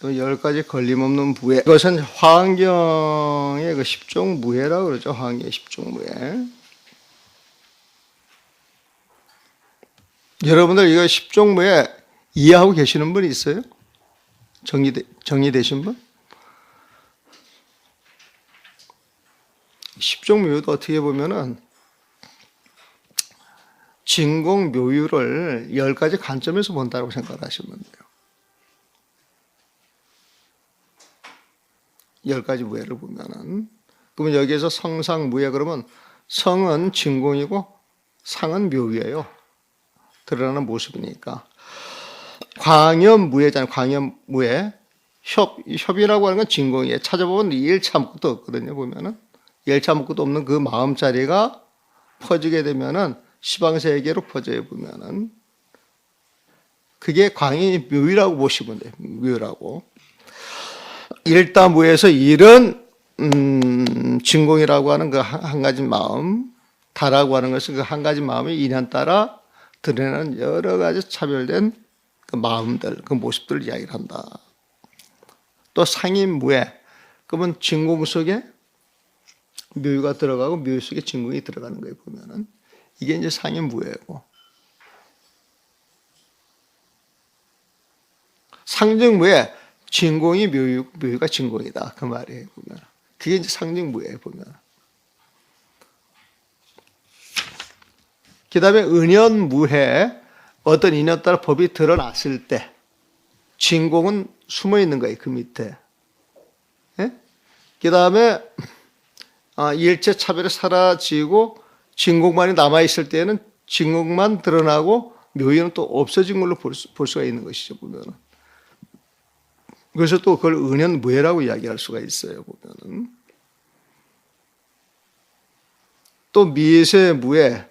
또 10가지 걸림없는 무해. 이것은 화환경의 그 십종무해라고 그러죠. 화환경의 십종무해. 여러분들 이거 십종무해 이해하고 계시는 분 있어요? 정리되신 분? 십종묘유도 어떻게 보면은 진공묘유를 10가지 관점에서 본다고 생각하시면 돼요. 10가지 무해를 보면은. 그러면 여기에서 성상무해 그러면 성은 진공이고 상은 묘유예요. 드러나는 모습이니까. 광염무해잖아요. 광염무해. 협이라고 하는 건 진공이에요. 찾아보면 1차 아무것도 없거든요. 보면은 1차 아무것도 없는 그 마음자리가 퍼지게 되면은 시방세계로 퍼져요. 보면은 그게 광이 묘유라고 보시면 돼요. 묘유라고. 일다무에서 일은 진공이라고 하는 그 한 가지 마음, 다라고 하는 것은 그 한 가지 마음이 인연 따라 드러내는 여러 가지 차별된 그 마음들, 그 모습들을 이야기를 한다. 또 상인무해, 그러면 진공 속에 묘유가 들어가고 묘유 속에 진공이 들어가는 거예요. 보면은 이게 이제 상인무해고. 상증무해, 진공이 묘유가 진공이다. 그 말이에요. 보면 그게 이제 상증무해에 보면. 그 다음에 은연무해, 어떤 인연 따라 법이 드러났을 때 진공은 숨어 있는 거예요. 그 밑에. 예? 그 다음에 일체 차별이 사라지고 진공만이 남아있을 때는 진공만 드러나고 묘유는 또 없어진 걸로 볼 수가 있는 것이죠. 보면은. 그래서 또 그걸 은연무해라고 이야기할 수가 있어요. 보면은. 또 미세무해,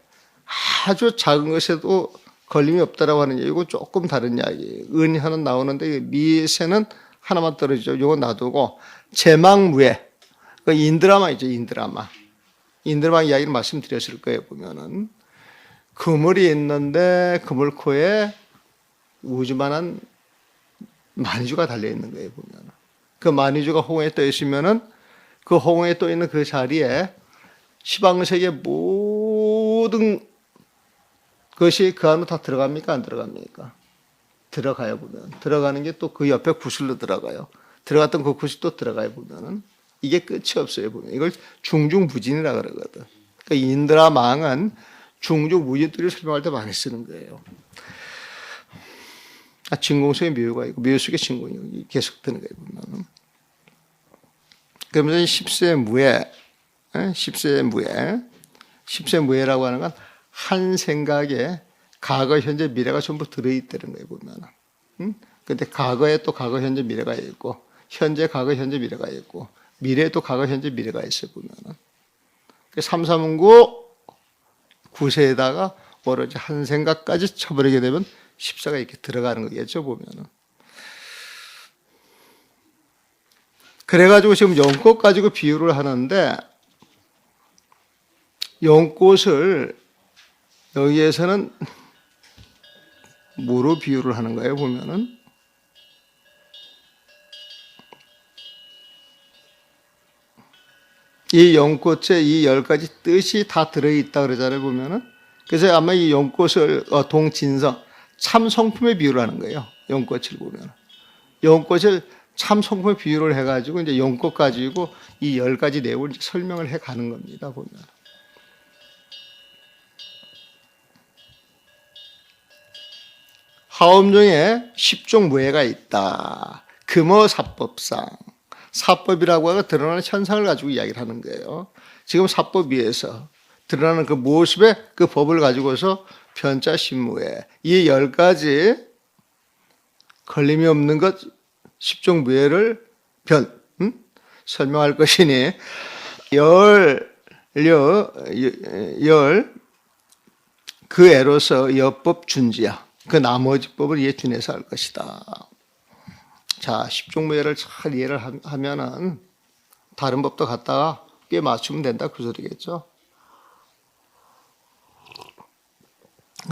아주 작은 것에도 걸림이 없다라고 하는 얘기고 조금 다른 이야기. 은하는 나오는데 미세는 하나만 떨어지죠. 이거 놔두고 제망무해, 그 인드라마 있죠. 인드라마 이야기를 말씀드렸을 거예요. 보면은 그물이 있는데 그물코에 우주만한 만이주가 달려 있는 거예요. 보면 그 만이주가 호응에 떠 있으면은 그 호응에 떠 있는 그 자리에 시방세계 모든 것이 그 안으로 다 들어갑니까? 안 들어갑니까? 들어가요. 보면 들어가는 게 또 그 옆에 구슬로 들어가요. 들어갔던 그 구슬 또 들어가요. 보면은 이게 끝이 없어요. 보면 이걸 중중부진이라 그러거든. 그러니까 인드라망은 중중부진들이 설명할 때 많이 쓰는 거예요. 진공 속에 묘유가 있고 묘유 속에 진공이 계속 드는 거예요. 보면은. 그러면서 십세무해라고 하는 건 한 생각에 과거, 현재, 미래가 전부 들어있다는 거예요. 보면은. 근데 과거에 또 과거, 현재, 미래가 있고 현재, 과거, 현재, 미래가 있고 미래에도 과거, 현재, 미래가 있어요. 보면은. 삼사문구 구세에다가 오로지 한 생각까지 쳐버리게 되면 십사가 이렇게 들어가는 거겠죠. 보면은. 그래가지고 지금 연꽃 가지고 비유를 하는데 연꽃을 여기에서는 뭐로 비유를 하는 거예요? 보면은 이 연꽃에 이 10가지 뜻이 다 들어있다 그러잖아요. 보면은 그래서 아마 이 연꽃을 동진성 참성품에 비유를 하는 거예요. 연꽃을 보면 연꽃을 참성품에 비유를 해가지고 이제 연꽃 가지고 이 10가지 내용을 설명을 해가는 겁니다. 보면. 하엄중에 십종무해가 있다. 금어사법상. 사법이라고 하고 드러나는 현상을 가지고 이야기를 하는 거예요. 지금 사법 위에서 드러나는 그 모습의 그 법을 가지고서 편자신무해. 이 10가지 걸림이 없는 것 십종무해를 설명할 것이니 그 애로서 여법 준지야. 그 나머지 법을 이해 준해서 할 것이다. 자, 십종무해를 잘 이해를 하면은 다른 법도 갖다가 꽤 맞추면 된다 그 소리겠죠.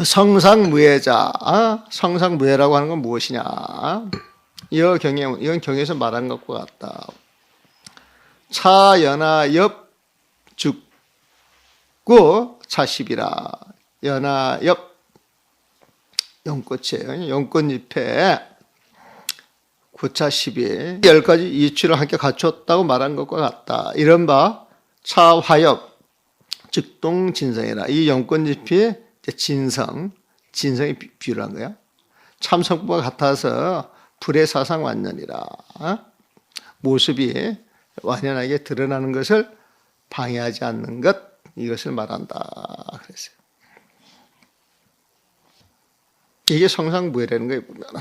성상무해자, 성상무해라고 하는 건 무엇이냐? 여경의 이건 경에서 말한 것과 같다. 차연하 옆 죽고 차십이라. 연하 옆 연꽃이에요. 연꽃잎에 구차십이 10가지 이치를 함께 갖췄다고 말한 것과 같다. 이른바 차화엽 즉동진성이라. 이 연꽃잎이 진성이 비유를 한 거야. 참성부와 같아서 불의 사상 완전이라. 모습이 완연하게 드러나는 것을 방해하지 않는 것, 이것을 말한다 그랬어요. 이게 성상무예라는 거예요, 보면은.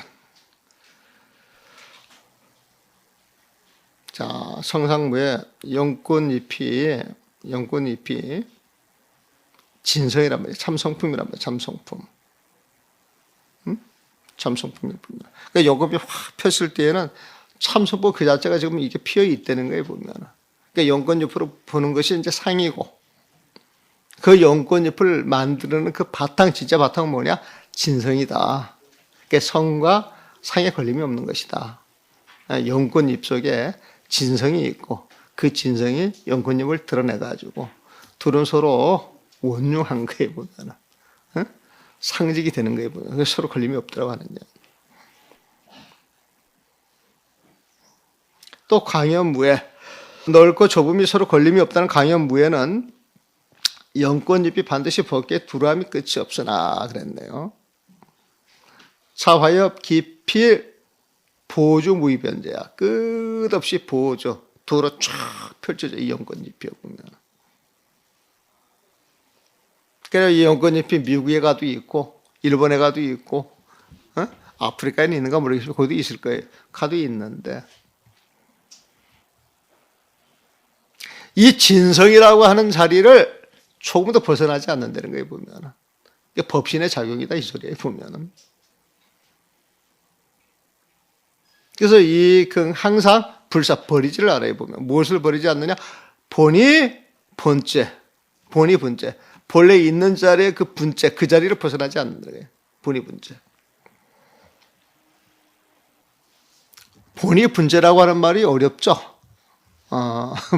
자, 성상무예 연꽃잎이 진성이란 말이에요. 참성품이란 말이에요. 참성품. 참성품이랍니다. 그러니까 연꽃이 확 폈을 때에는 참성품 그 자체가 지금 이게 피어 있다는 거예요, 보면. 그러니까 연꽃잎으로 보는 것이 이제 상이고, 그 연꽃잎을 만드는 그 바탕, 진짜 바탕은 뭐냐? 진성이다. 그러니까 성과 상에 걸림이 없는 것이다. 연꽃잎 속에 진성이 있고, 그 진성이 연꽃잎을 드러내가지고, 둘은 서로 원흉한 거예요, 보면. 상직이 되는 거예요, 보면. 서로 걸림이 없더라고 하는 얘기. 또 강연무예. 넓고 좁음이 서로 걸림이 없다는 강연무예는 연꽃잎이 반드시 벗기에 두루함이 끝이 없으나 그랬네요. 차화엽 기필 보조 무의변제야. 끝없이 보조 도로 쫙 펼쳐져 이 연꽃잎이 보면. 그래서 이 연꽃잎이 미국에 가도 있고 일본에 가도 있고 아프리카에 있는가 모르겠지만 거기도 있을 거예요. 가도 있는데 이 진성이라고 하는 자리를 조금도 벗어나지 않는다는 거예요, 보면. 법신의 작용이다, 이 소리예요, 보면은. 그래서 항상 불사 버리지를 않아요, 보면. 무엇을 버리지 않느냐? 본이 본체. 본래 있는 자리에 그 분체, 그 자리를 벗어나지 않는다. 본이 분체. 본이 분체라고 하는 말이 어렵죠?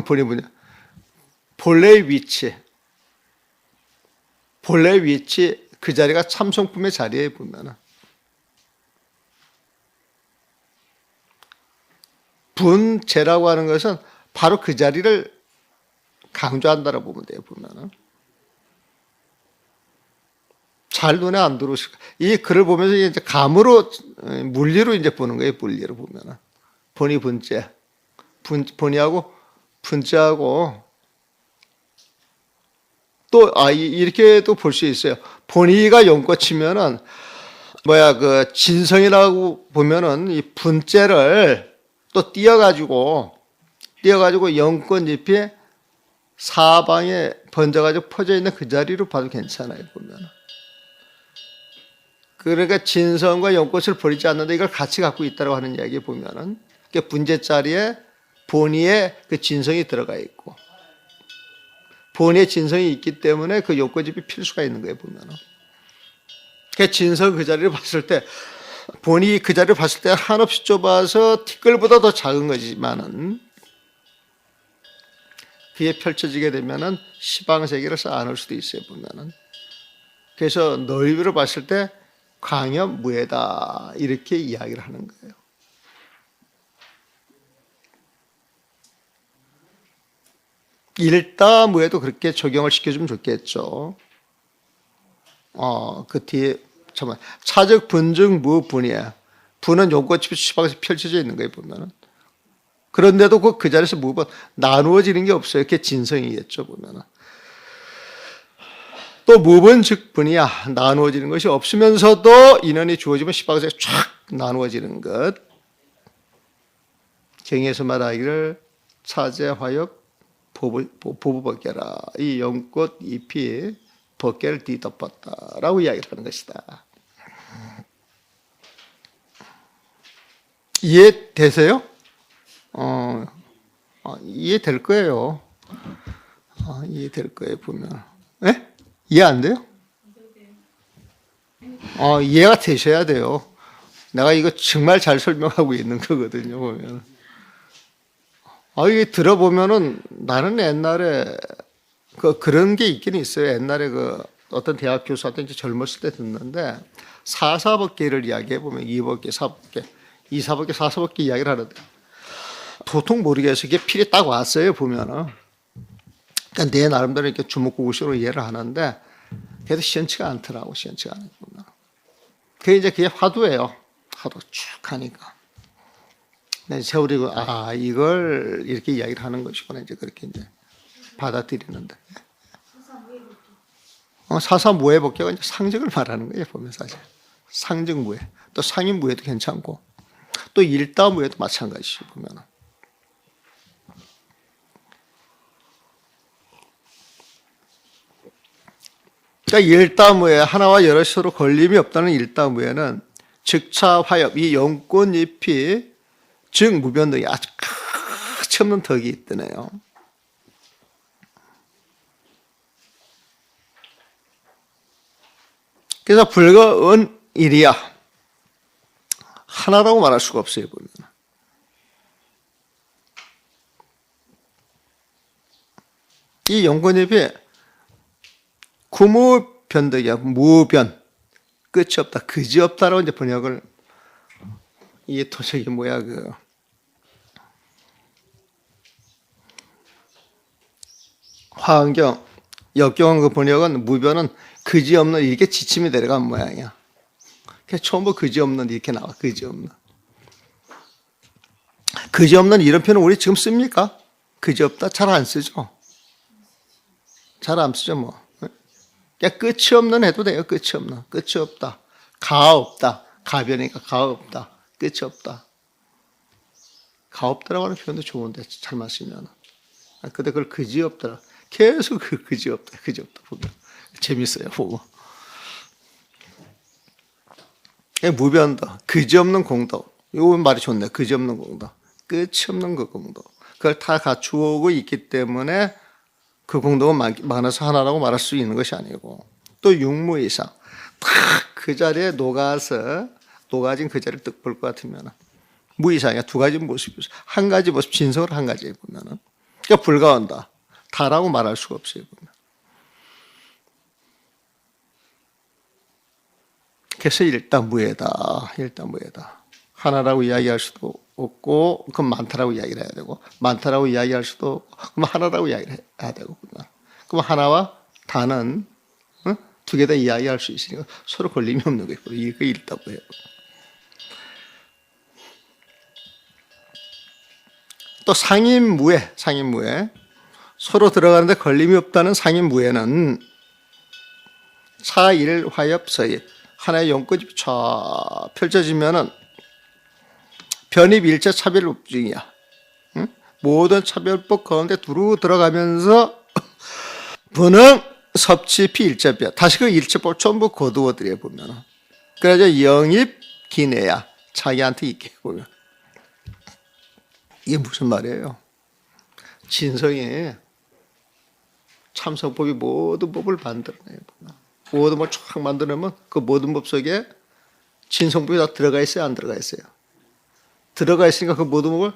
본이 분체. 본래의 위치, 그 자리가 참성품의 자리에 보면은 분체라고 하는 것은 바로 그 자리를 강조한다라고 보면 돼요, 보면은. 잘 눈에 안 들어오실 거예요. 이 글을 보면서 이제 감으로, 물리로 이제 보는 거예요, 물리로 보면은. 본이 분체. 본이하고 분체하고 또, 이렇게도 볼 수 있어요. 본이가 연꽃이면은, 그, 진성이라고 보면은, 이 분재를 또 띄어가지고 연꽃잎이 사방에 번져가지고 퍼져 있는 그 자리로 봐도 괜찮아요, 보면은. 그러니까 진성과 연꽃을 버리지 않는데 이걸 같이 갖고 있다고 하는 이야기 보면은, 분재 자리에 본이의 그 진성이 들어가 있고, 본의 진성이 있기 때문에 그 연꽃잎이 필 수가 있는 거예요, 보면은. 그 진성 그 자리를 봤을 때, 본이 그 자리를 봤을 때 한없이 좁아서 티끌보다 더 작은 거지만은, 그게 펼쳐지게 되면은 시방세계를 쌓아놓을 수도 있어요, 보면은. 그래서 넓이로 봤을 때 광염무예다, 이렇게 이야기를 하는 거예요. 일다무에도 그렇게 적용을 시켜주면 좋겠죠. 그 뒤에, 잠깐만. 차적 분증 무분이야. 분은 연꽃잎이 시방에서 펼쳐져 있는 거예요, 보면은. 그런데도 그 자리에서 무분, 나누어지는 게 없어요. 그게 진성이겠죠, 보면은. 또 무분 즉 분이야. 나누어지는 것이 없으면서도 인연이 주어지면 시방에서 쫙 나누어지는 것. 경에서 말하기를 차제 화엽 보부 벗겨라. 이 연꽃 잎이 벗개를 뒤덮었다라고 이야기를 하는 것이다. 이해되세요? 이해될 거예요. 이해될 거예요, 보면. 네? 이해 안 돼요? 이해가 되셔야 돼요. 내가 이거 정말 잘 설명하고 있는 거거든요, 보면. 이게 들어보면은 나는 옛날에 그런 게 있긴 있어요. 옛날에 어떤 대학 교수한테 이제 젊었을 때 듣는데 사사법계를 이야기해 보면 이법계, 사법계, 이사법계, 사사법계 이야기를 하는데 도통 모르겠어요. 이게 필이 딱 왔어요, 보면은. 그러니까 내 나름대로 이렇게 주먹구구식으로 이해를 하는데 그래도 시원치가 않더라고, 시원치가 않구나. 그게 화두예요. 화두 쭉 하니까. 세월이 이걸 이렇게 이야기를 하는 것이구나, 이제 그렇게 이제 받아들이는데. 사사무해법계가 이제 상징을 말하는 거예요, 보면 사실. 상징무해. 또 상인무해도 괜찮고, 또 일다무해도 마찬가지죠, 보면은. 그러니까 일다무해, 하나와 여럿이 서로 걸림이 없다는 일다무해는 즉차 화엽, 이 연꽃잎이 즉 무변덕이 아주 끝이 없는 덕이 있더네요. 그래서 불거은 일이야. 하나라고 말할 수가 없어요, 보면. 이 연꽃잎이 구무변덕이야. 무변. 끝이 없다. 그지 없다라고 이제 번역을, 이게 도저히 화환경, 역경한 그 번역은 무변은 그지 없는 이렇게 지침이 내려간 모양이야. 처음부터 그지 없는 이렇게 나와. 그지 없는. 그지 없는 이런 표현은 우리 지금 씁니까? 그지 없다? 잘 안 쓰죠. 잘 안 쓰죠, 뭐. 끝이 없는 해도 돼요. 끝이 없는. 끝이 없다. 가 없다. 가변이니까 가 없다. 끝이 없다. 가 없다라고 하는 표현도 좋은데 잘만 쓰면. 근데 그걸 그지 없더라. 계속 그지 없다. 그지 없다. 보면. 재밌어요, 보고. 무변덕. 그지 없는 공덕. 요 말이 좋네. 그지 없는 공덕. 끝이 없는 그 공덕. 그걸 다 갖추고 있기 때문에 그 공덕은 많아서 하나라고 말할 수 있는 것이 아니고, 또 육무 이상 딱 그 자리에 녹아진 그 자리를 딱 볼 것 같으면 무이상이야. 두 가지 모습이 있어. 한 가지 모습, 진석을 한 가지에 보면은. 그러니까 불가한다. 다라고 말할 수가 없어요, 보면. 그래서 일단무해다. 일단무해다. 하나라고 이야기할 수도 없고, 그럼 많다라고 이야기를 해야 되고, 많다라고 이야기할 수도 없고, 그럼 하나라고 이야기를 해야 되고, 그럼 하나와 다는 두 개 다 이야기할 수 있으니까 서로 걸림이 없는 거예요. 이게 일다고 해요. 또 상인무해, 상인무해. 서로 들어가는데 걸림이 없다는 상인무해는 차일화엽서에 하나의 연꽃이 쫙 펼쳐지면은 변입일체 차별법중이야. 모든 차별법 가운데 두루 들어가면서 분응 섭취피 일체비야. 다시 그 일체법 전부 거두어들여 보면은. 그래서 영입 기내야. 자기한테 있게 보면. 이게 무슨 말이에요? 진성에 참성법이 모든 법을 만들어내요. 모든 법을 쫙 만들어내면 그 모든 법 속에 진성법이 다 들어가 있어요? 안 들어가 있어요? 들어가 있으니까 그 모든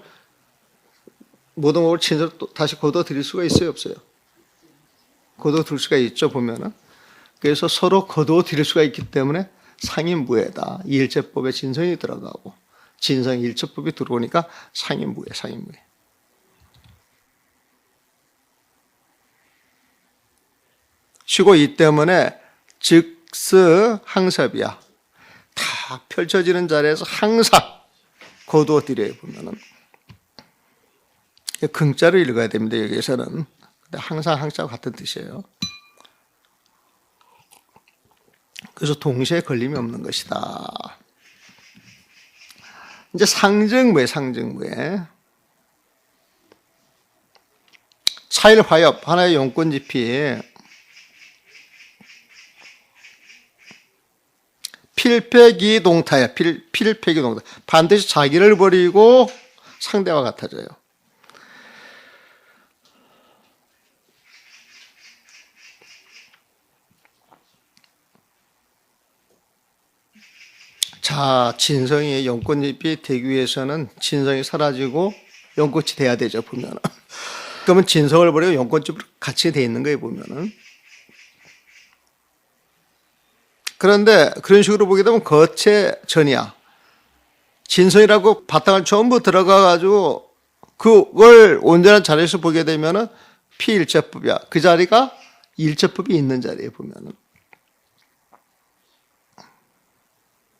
법을 진성 다시 거둬들일 수가 있어요? 없어요? 거둬들일 수가 있죠, 보면은. 그래서 서로 거둬들일 수가 있기 때문에 상인무해다. 일체법에 진성이 들어가고 진성 일체법이 들어오니까 상인무해, 상인무해. 쉬고 이 때문에 즉스 항섭이야. 다 펼쳐지는 자리에서 항상 거두어들여야 보면은. 긍자를 읽어야 됩니다, 여기에서는. 근데 항상 항자와 같은 뜻이에요. 그래서 동시에 걸림이 없는 것이다. 이제 상증무해, 상증무해. 차일화엽, 하나의 연꽃잎이 필패기동타야. 필패기동타. 반드시 자기를 버리고 상대와 같아져요. 자, 자, 진성이 연꽃잎이 되기 위해서는 진성이 사라지고 연꽃이 돼야 되죠, 보면은. 그러면 진성을 버리고 연꽃잎으로 같이 돼 있는 거예요, 보면은. 그런데 그런 식으로 보게 되면 거체 전이야. 진성이라고 바탕을 전부 들어가가지고 그걸 온전한 자리에서 보게 되면은 피일체법이야. 그 자리가 일체법이 있는 자리에 보면은.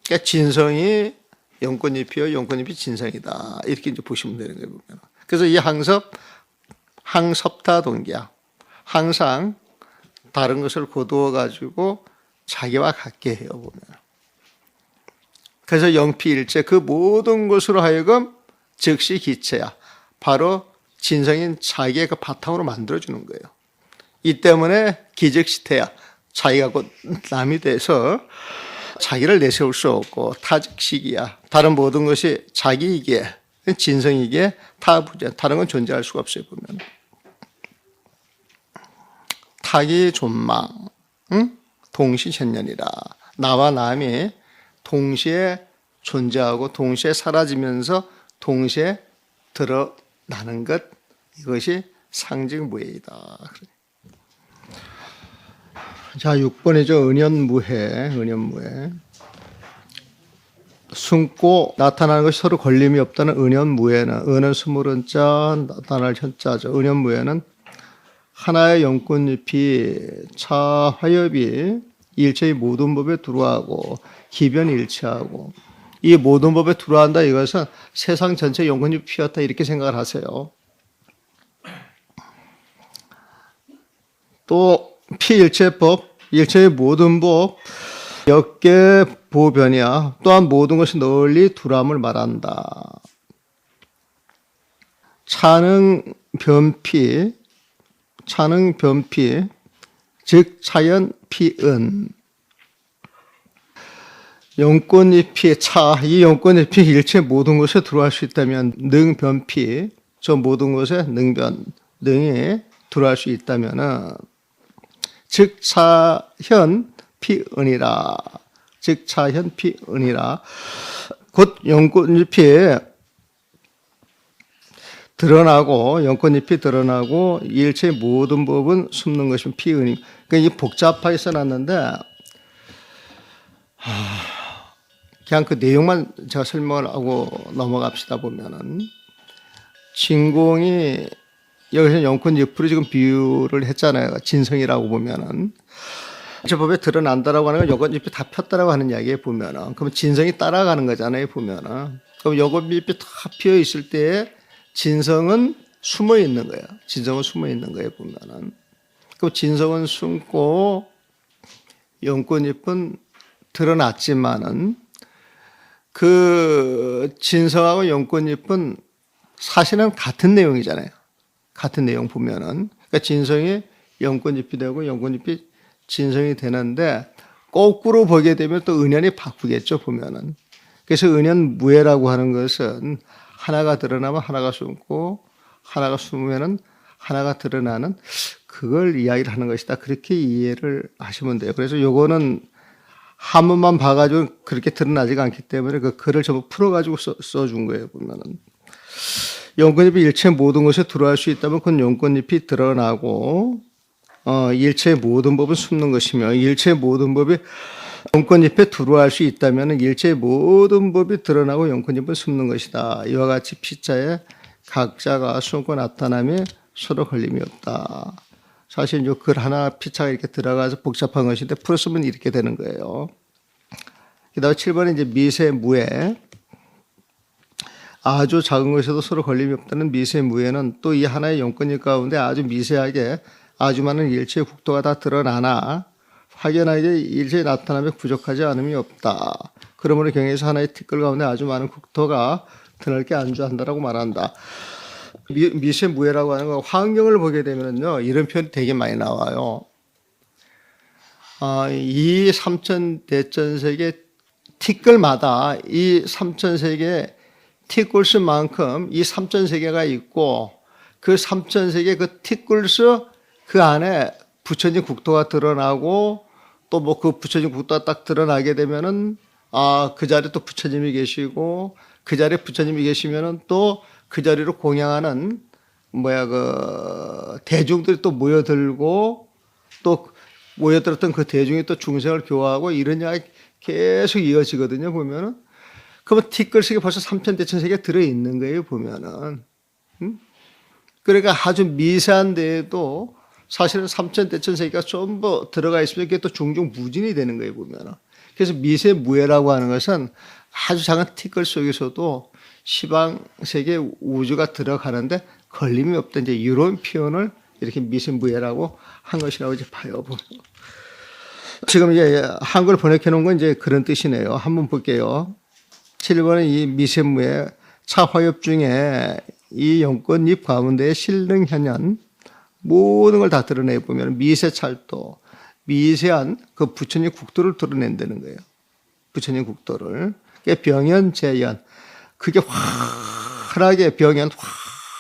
그러니까 진성이 연꽃잎이요, 연꽃잎이 진성이다. 이렇게 이제 보시면 되는 거예요, 보면. 그래서 이 항섭타 동기야. 항상 다른 것을 거두어 가지고 자기와 같게 해요, 보면. 그래서 영피일체, 그 모든 것으로 하여금 즉시 기체야. 바로 진성인 자기의 그 바탕으로 만들어주는 거예요. 이 때문에 기즉시태야. 자기가 곧 남이 돼서 자기를 내세울 수 없고 타즉식이야. 다른 모든 것이 자기이기에, 진성이기에 타부재, 다른 건 존재할 수가 없어요, 보면. 타기 존망, 동시천년이라. 나와 남이 동시에 존재하고 동시에 사라지면서 동시에 드러나는 것, 이것이 상징무해이다. 자, 6번이죠. 은연무해. 숨고 나타나는 것이 서로 걸림이 없다는 은연무해는, 은은 스물은 자, 나타날 현자죠. 은연무해는 하나의 연꽃잎이 차화엽이 일체의 모든 법에 들어가고 기변일체하고, 이 모든 법에 들어간다, 이것은 세상 전체 연꽃잎이 피었다, 이렇게 생각을 하세요. 또 피일체법, 일체의 모든 법, 역계 보변이야. 또한 모든 것이 널리 두람을 말한다. 차능 변피, 즉 차연 피은. 연꽃잎이 이 연꽃잎이 일체 모든 것에 들어갈 수 있다면 능변피, 저 모든 것에 능이 들어갈 수 있다면은 즉 차현 피은이라. 곧 연꽃잎이 드러나고 일체의 모든 법은 숨는 것이면 피은이. 그러니까 이 복잡하게 써놨는데 그냥 그 내용만 제가 설명을 하고 넘어갑시다. 보면은 진공이 여기서 연꽃잎으로 지금 비유를 했잖아요. 진성이라고 보면은 제법에 드러난다라고 하는 건 연꽃잎이 다 폈다라고 하는 이야기에 보면은, 그럼 진성이 따라가는 거잖아요. 보면은 그럼 연꽃잎이 다 피어 있을 때에 진성은 숨어 있는 거예요. 보면은. 그럼 진성은 숨고 연꽃잎은 드러났지만은 그 진성하고 연꽃잎은 사실은 같은 내용이잖아요. 같은 내용 보면은. 그러니까 진성이 연꽃잎이 되고 연꽃잎이 진성이 되는데, 거꾸로 보게 되면 또 은연이 바꾸겠죠, 보면은. 그래서 은연무해라고 하는 것은 하나가 드러나면 하나가 숨고, 하나가 숨으면은 하나가 드러나는, 그걸 이야기를 하는 것이다. 그렇게 이해를 하시면 돼요. 그래서 요거는 한 번만 봐가지고 그렇게 드러나지가 않기 때문에 그 글을 전부 풀어가지고 써준 거예요, 보면은. 연꽃잎이 일체 모든 것에 들어갈 수 있다면 그건 연꽃잎이 드러나고, 일체의 모든 법은 숨는 것이며, 일체의 모든 법이 연꽃잎에 들어갈 수 있다면 일체의 모든 법이 드러나고 연꽃잎은 숨는 것이다. 이와 같이 피자에 각자가 숨고 나타남에 서로 걸림이 없다. 사실 이 글 하나 피자가 이렇게 들어가서 복잡한 것인데 풀었으면 이렇게 되는 거예요. 그 다음에 7번에 이제 미세무해. 아주 작은 것에도 서로 걸림이 없다는 미세무해는 또 이 하나의 연꽃잎 가운데 아주 미세하게 아주 많은 일체의 국토가 다 드러나나 확연하게 일체의 나타남에 부족하지 않음이 없다. 그러므로 경에서 하나의 티끌 가운데 아주 많은 국토가 드넓게 안주한다라고 말한다. 미세무해라고 하는 건 환경을 보게 되면요, 이런 표현이 되게 많이 나와요. 이 삼천대천세계 티끌마다 이 삼천세계 티끌스만큼 이 삼천세계가 있고, 그 삼천세계 그 티끌스 그 안에 부처진 국토가 드러나고, 또 뭐 그 부처진 국토가 딱 드러나게 되면은 그 자리에 또 부처님이 계시고 그 자리에 부처님이 계시면은 또 그 자리로 공양하는 대중들이 또 모여들고 또 모여들었던 그 대중이 또 중생을 교화하고 이런 이야기 계속 이어지거든요, 보면은. 그러면 티끌 속에 벌써 삼천대천세계가 들어있는 거예요, 보면은. 그러니까 아주 미세한 데에도 사실은 삼천대천세계가 전부 들어가 있으면 그게 또 중중무진이 되는 거예요, 보면은. 그래서 미세무예라고 하는 것은 아주 작은 티끌 속에서도 시방세계 우주가 들어가는데 걸림이 없다. 이제 이런 표현을 이렇게 미세무예라고 한 것이라고 이제 봐요. 지금 이제 한글 번역해 놓은 건 이제 그런 뜻이네요. 한번 볼게요. 7번은 이 미세무예 차화엽 중에 이 용꽃잎 가운데 실능현현 모든 걸 다 드러내 보면 미세찰도, 미세한 그 부처님 국도를 드러낸다는 거예요. 부처님 국도를. 병현, 재현. 그게 환하게 병현,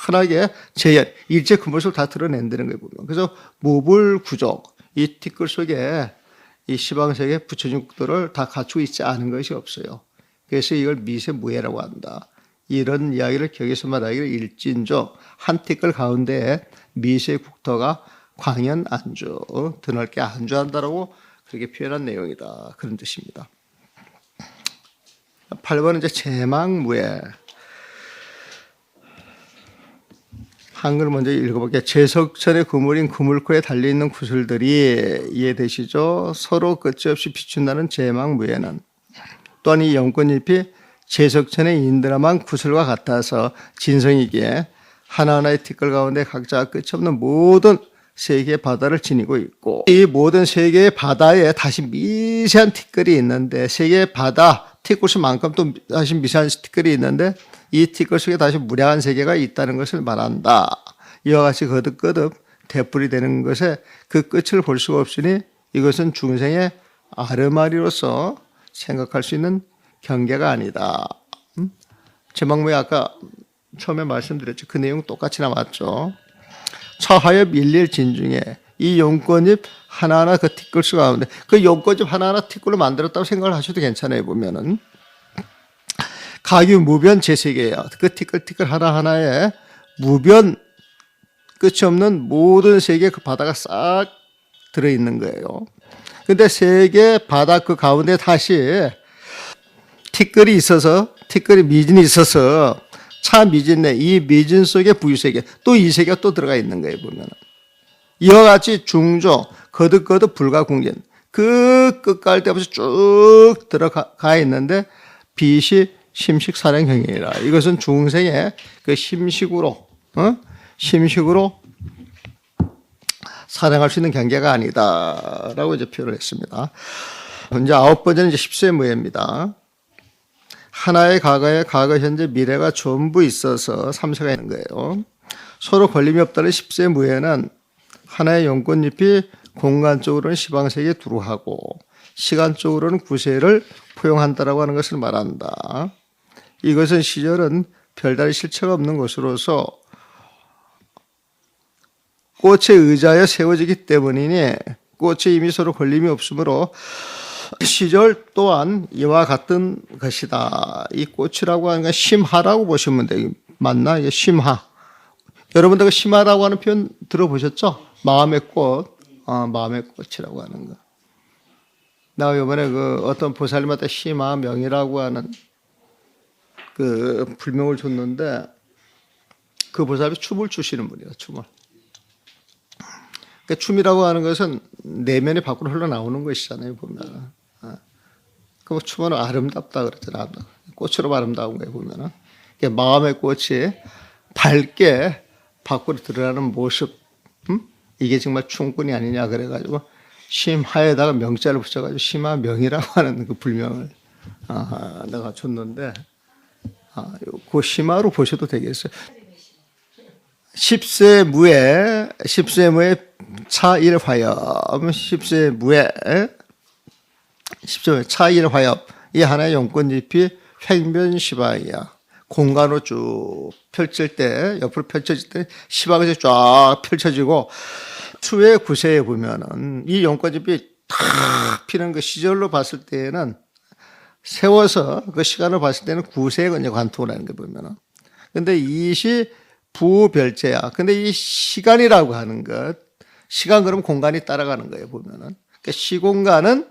환하게 재현. 일체 그 모습을 다 드러낸다는 거예요. 보면. 그래서 무불구족. 이 티끌 속에 이 시방세계 부처님 국도를 다 갖추고 있지 않은 것이 없어요. 그래서 이걸 미세무예라고 한다. 이런 이야기를 거기서 말하기를 일진조 한 티끌 가운데에 미세 국토가 광연 안주, 드넓게 안주한다라고 그렇게 표현한 내용이다. 그런 뜻입니다. 8번은 이제 제망무예. 한글 먼저 읽어볼게요. 제석천의 그물인 그물코에 달려있는 구슬들이 이해되시죠? 서로 끝이 없이 비춘다는 제망무예는 또한 이 연꽃잎이 제석천의 인드라만 구슬과 같아서 진성이기에 하나하나의 티끌 가운데 각자 끝이 없는 모든 세 개의 바다를 지니고 있고 이 모든 세 개의 바다에 다시 미세한 티끌이 있는데 세 개의 바다 티끌만큼 또 다시 미세한 티끌이 있는데 이 티끌 속에 다시 무량한 세계가 있다는 것을 말한다. 이와 같이 거듭거듭 되풀이 되는 것에 그 끝을 볼 수가 없으니 이것은 중생의 아르마리로서 생각할 수 있는 경계가 아니다. 제망무예 아까 처음에 말씀드렸죠. 그 내용 똑같이 나왔죠. 차화엽 일일 진중에 이 용꽃잎 하나하나 그 티끌수 가운데 그 용꽃잎 하나하나 티끌로 만들었다고 생각을 하셔도 괜찮아요. 보면은 가규 무변 제세계예요. 그 티끌 하나하나에 무변 끝이 없는 모든 세계 그 바다가 싹 들어있는 거예요. 근데 세계 바다 그 가운데 다시 티끌이 있어서 티끌이 미진이 있어서 차 미진네 이 미진 속에 부유세계 또 이 세계가 또 들어가 있는 거예요. 보면 이와 같이 중조 거듭거듭 불가공진 그 끝갈 때부터 쭉 들어가 있는데 빛이 심식사량형이라 이것은 중생의 그 심식으로 사랑할 수 있는 경계가 아니다라고 이제 표현을 했습니다. 이제 9번째는 이제 십세무예입니다. 하나의 과거에 과거, 현재, 미래가 전부 있어서 삼세가 있는 거예요. 서로 걸림이 없다는 십세무예는 하나의 용꽃잎이 공간적으로는 시방세계에 두루하고 시간적으로는 구세를 포용한다라고 하는 것을 말한다. 이것은 시절은 별다른 실체가 없는 것으로서 꽃의 의자에 세워지기 때문이니 꽃에 이미 서로 걸림이 없으므로 시절 또한 이와 같은 것이다. 이 꽃이라고 하는 건 심하라고 보시면 돼요. 맞나? 이게 심하. 여러분들 그 심하라고 하는 표현 들어보셨죠? 마음의 꽃, 마음의 꽃이라고 하는 거. 나 이번에 그 어떤 보살님한테 심하명이라고 하는 그 불명을 줬는데 그 보살이 춤을 추시는 분이에요. 춤을. 그러니까 춤이라고 하는 것은 내면이 밖으로 흘러나오는 것이잖아요. 보면. 그 춤은 아름답다 그러잖아. 꽃으로 아름다운 거예요. 보면은. 그러니까 마음의 꽃이 밝게 밖으로 드러나는 모습. 이게 정말 춤꾼이 아니냐 그래가지고 심하에다가 명자를 붙여가지고 심하명이라고 하는 그 불명을 내가 줬는데 그 심하로 보셔도 되겠어요. 십세무예 차일화엽, 십세무예 차일화엽 이 하나의 용꽃잎이 횡변시방이야. 공간으로 쭉 펼칠 때 옆으로 펼쳐질 때 시방에서 쫙 펼쳐지고 추의 구세에 보면은 이 용꽃잎이 탁 피는 그 시절로 봤을 때에는 세워서 그 시간을 봤을 때는 구세거든요. 관통이라는 게 보면은. 근데 이시 부별제야. 근데 이 시간이라고 하는 것, 시간 그럼 공간이 따라가는 거예요, 보면은. 그러니까 시공간은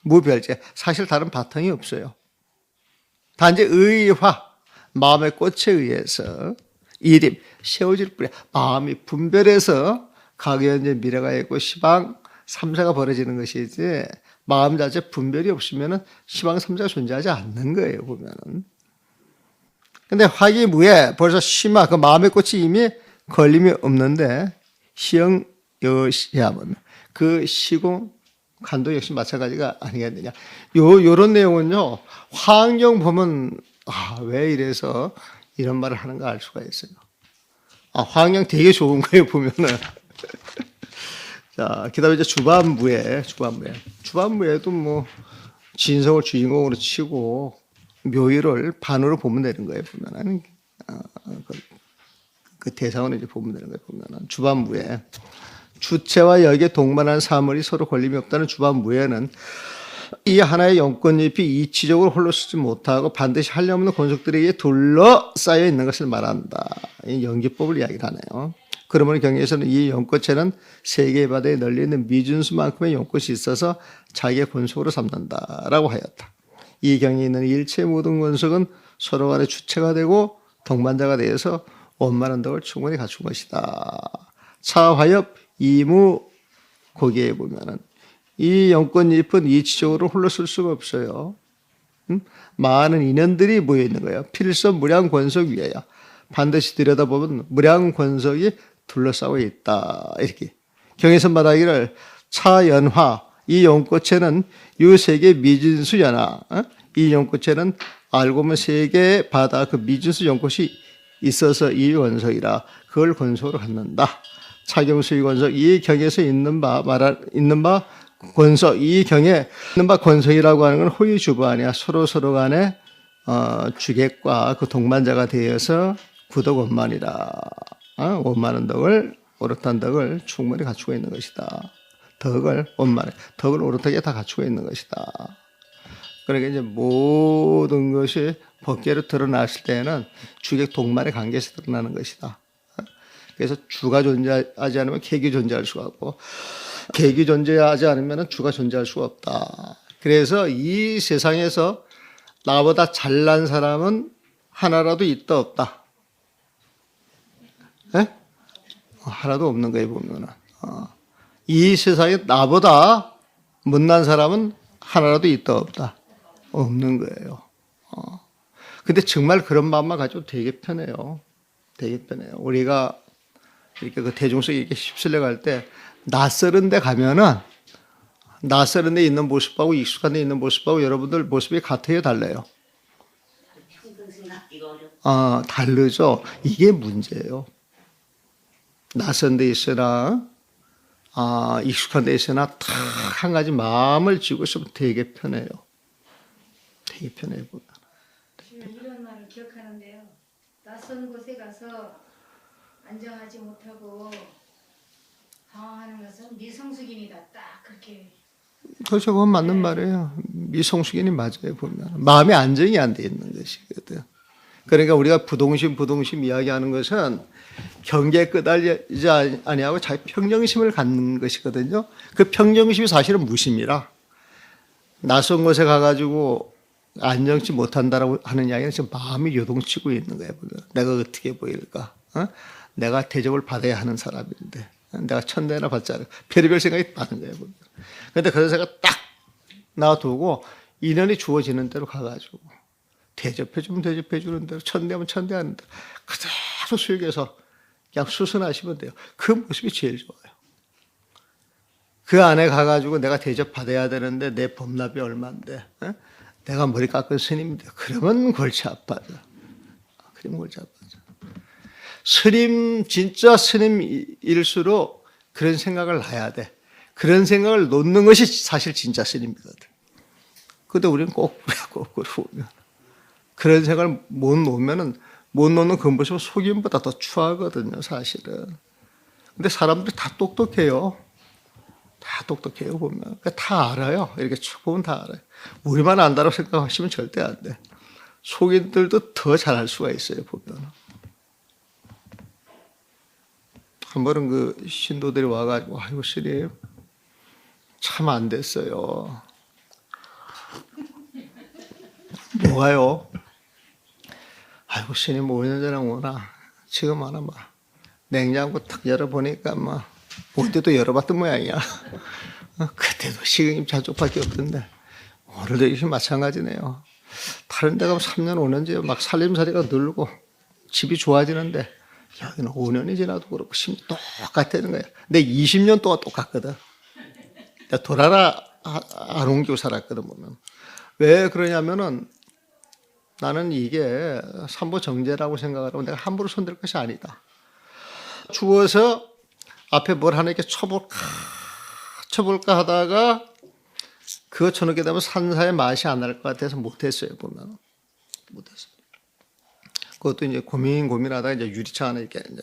무별제. 사실 다른 바탕이 없어요. 단지 의화, 마음의 꽃에 의해서 이립, 세워질 뿐이야. 마음이 분별해서 가계연재 미래가 있고 시방 삼사가 벌어지는 것이지 마음 자체 분별이 없으면 시방 삼사가 존재하지 않는 거예요, 보면은. 근데 화기무에 벌써 심화, 그 마음의 꽃이 이미 걸림이 없는데 시영 여시하면 그 시공 간도 역시 마찬가지가 아니겠느냐. 요런 내용은요, 화환경 보면, 왜 이래서 이런 말을 하는가 알 수가 있어요. 화환경 되게 좋은 거예요, 보면은. 자, 그 다음에 이제 주반부에도 뭐, 진성을 주인공으로 치고, 묘의를 반으로 보면 되는 거예요, 보면은. 그 대상을 이제 보면 되는 거예요, 보면은. 주반부에. 주체와 역에 동반한 사물이 서로 걸림이 없다는 주반부에는 이 하나의 영권잎이 이치적으로 홀로 쓰지 못하고 반드시 한량없는 권속들에게 둘러싸여 있는 것을 말한다. 이 연기법을 이야기를 하네요. 그러므로 경에서는 이 연꽃체는 세계의 바다에 널리 있는 미준수만큼의 연꽃이 있어서 자기의 권속으로 삼는다라고 하였다. 이 경에 있는 일체 모든 권속은 서로 간의 주체가 되고 동반자가 되어서 원만한 덕을 충분히 갖춘 것이다. 차화엽 이무 거기에 보면은 이 연꽃잎은 이치적으로 홀로 쓸 수가 없어요. 많은 인연들이 모여 있는 거예요. 필선 무량권석 위에야 반드시 들여다보면 무량권석이 둘러싸고 있다. 이렇게 경에서 말하기를 차연화 이 연꽃에는 이 세계 미진수 연화 이 연꽃에는 알고 보면 세계의 바다 그 미진수 연꽃이 있어서 이 권석이라 그걸 권속으로 갖는다. 차경수의 권석 이 경에서 있는 바 권석 이 경에 있는 바 권석이라고 하는 건 호의주부 아니야. 서로 간에 주객과 그 동반자가 되어서 구덕 원만이라. 원만한 덕을 오롯한 덕을 충분히 갖추고 있는 것이다. 덕을 원만해 덕을 오롯하게 다 갖추고 있는 것이다. 그러니까 이제 모든 것이 법계로 드러났을 때는 주객 동반의 관계에서 드러나는 것이다. 그래서 주가 존재하지 않으면 객이 존재할 수가 없고 객이 존재하지 않으면 주가 존재할 수가 없다. 그래서 이 세상에서 나보다 잘난 사람은 하나라도 있다 없다? 네? 하나도 없는 거예요 보면은. 이 세상에 나보다 못난 사람은 하나라도 있다 없다? 없는 거예요. 근데 정말 그런 마음만 가지고 되게 편해요. 되게 편해요. 우리가 이렇게 그 대중성에 이렇게 휩쓸려 갈 때 낯설은 데 가면은 낯설은 데 있는 모습하고 익숙한 데 있는 모습하고 여러분들 모습이 같아요, 달라요? 다르죠. 이게 문제예요. 낯선 데 있으나 익숙한 데 있으나 딱 한 가지 마음을 쥐고 있으면 되게 편해요. 되게 편해요. 이런 말을 기억하는데요. 낯선 곳에 가서 안정하지 못하고 방황하는 것은 미성숙인이다. 딱 그렇게. 그렇죠. 그건 맞는 말이에요. 미성숙인이 맞아요. 보면 마음의 안정이 안 돼 있는 것이거든. 그러니까 우리가 부동심 이야기하는 것은 경계에 끄달리지 아니하고 자기 평정심을 갖는 것이거든요. 그 평정심이 사실은 무심이라 낯선 곳에 가가지고 안정치 못한다라고 하는 이야기는 지금 마음이 요동치고 있는 거예요. 내가 어떻게 보일까? 내가 대접을 받아야 하는 사람인데 내가 천대나 받지 않을까? 별의별 생각이 많은 거예요. 그런데 그런 생각 딱 놔두고 인연이 주어지는 대로 가가지고 대접해주면 대접해주는 대로 천대하면 천대하는 대로 그대로 수익해서 그냥 수선하시면 돼요. 그 모습이 제일 좋아요. 그 안에 가가지고 내가 대접받아야 되는데 내 법납이 얼마인데 내가 머리 깎은 스님인데 그러면 골치 아파져. 그러면 골치 아파져. 스님 진짜 스님일수록 그런 생각을 놔야 돼. 그런 생각을 놓는 것이 사실 진짜 스님이거든. 근데 우리는 거꾸로 보면 그런 생각을 못 놓으면은 못 놓는 그 모습은 속임보다 더 추하거든요, 사실은. 근데 사람들이 다 똑똑해요. 다 똑똑해요, 보면. 그러니까 다 알아요. 이렇게 쭉 보면 다 알아요. 우리만 안다고 생각하시면 절대 안 돼. 속인들도 더 잘할 수가 있어요, 보면. 한 번은 그 신도들이 와가지고, 아이고, 스님, 참 안 됐어요. 뭐가요? 아이고, 스님 5년 전에 오나, 지금 하나 막, 냉장고 탁 열어보니까 막, 올 때도 열어봤던 모양이야. 그때도 식은님 자족밖에 없던데, 오늘도 이렇게 마찬가지네요. 다른 데 가면 3년 5년째 막 살림살이가 늘고, 집이 좋아지는데, 여기는 5년이 지나도 그렇고, 똑같다는 거야. 근데 20년 동안 똑같거든. 내가 돌아라 안 옮기고 살았거든, 보면. 왜 그러냐면은, 나는 이게 삼보정제라고 생각하고 내가 함부로 손댈 것이 아니다. 주워서 앞에 뭘 하나 이렇게 쳐볼까 하다가 그거 쳐놓게 되면 산사의 맛이 안 날 것 같아서 못했어요, 보면. 못했어요. 그것도 이제 고민하다가 이제 유리창 안에 이렇게 이제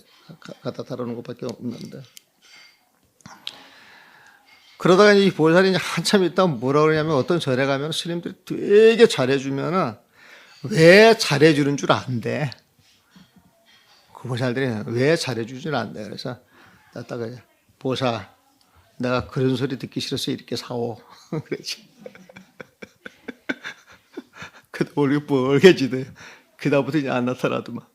갖다 달아놓은 것밖에 없는데. 그러다가 이 보살이 이제 한참 있다가 뭐라 그러냐면 어떤 절에 가면 스님들이 되게 잘해주면은 왜 잘해주는 줄 안대. 그 보살들이 왜 잘해주는 줄 안대. 그래서 나다가 보살, 내가 그런 소리 듣기 싫어서 이렇게 사오. 그랬지. 그때 얼굴이 뻘개지대. 그다음부터 이제 안 나타나더만.